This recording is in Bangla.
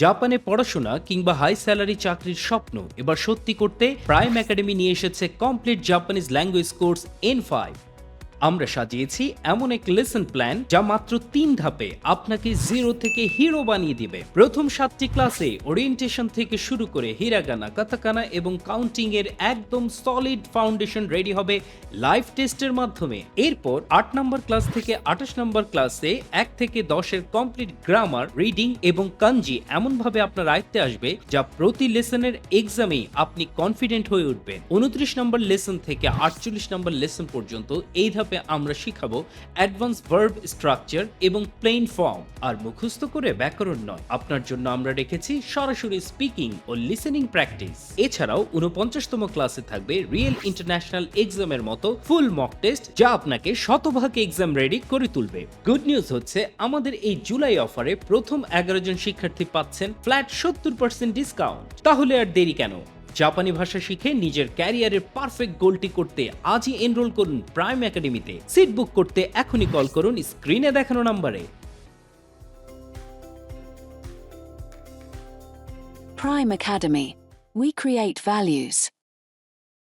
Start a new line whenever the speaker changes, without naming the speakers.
জাপানে পড়াশোনা কিংবা হাই স্যালারি চাকরির স্বপ্ন এবার সত্যি করতে প্রাইম একাডেমি নিয়ে এসেছে complete Japanese language course N5। আমরা সাজিয়েছি এমন এক লেসন প্ল্যান যা মাত্র 3 ধাপে আপনাকে জিরো থেকে হিরো বানিয়ে দিবে। প্রথম 7টি ক্লাসে ওরিয়েন্টেশন থেকে শুরু করে হিরাগানা, কাতাকানা এবং কাউন্টিং এর একদম সলিড ফাউন্ডেশন রেডি হবে লাইভ টেস্টের মাধ্যমে। এরপর 8 নম্বর ক্লাস থেকে 28 নম্বর ক্লাসে 1 থেকে 10 এর কমপ্লিট গ্রামার, রিডিং এবং কাঞ্জি এমনভাবে আপনার আয়ত্তে আসবে যা প্রতি লেসনের এক্সামেই আপনি কনফিডেন্ট হয়ে উঠবেন। 29 নম্বর লেসন থেকে 48 নম্বর লেসন পর্যন্ত এই ধাপে আমরা শিখাবো অ্যাডভান্স ভার্ব স্ট্রাকচার এবং প্লেন ফর্ম। আর মুখস্থ করে ব্যাকরণ নয়, আপনার জন্য আমরা রেখেছি সরাসরি স্পিকিং ও লিসেনিং প্র্যাকটিস। এছাড়াও 49তম ক্লাসে থাকবে রিয়েল ইন্টারন্যাশনাল এক্সামের মতো ফুল মক টেস্ট যা আপনাকে শতভাগ এক্সাম রেডি করে তুলবে। গুড নিউজ হচ্ছে আমাদের এই জুলাই অফারে প্রথম 11 জন শিক্ষার্থী পাচ্ছেন ফ্ল্যাট 70% ডিসকাউন্ট। তাহলে আর দেরি কেন? জাপানি ভাষা শিখে নিজের ক্যারিয়ারের পারফেক্ট গোলটি করতে আজই এনরোল করুন প্রাইম একাডেমিতে। সিট বুক করতে এখনই কল করুন স্ক্রিনে দেখানো নম্বরে।
Prime Academy. We create values.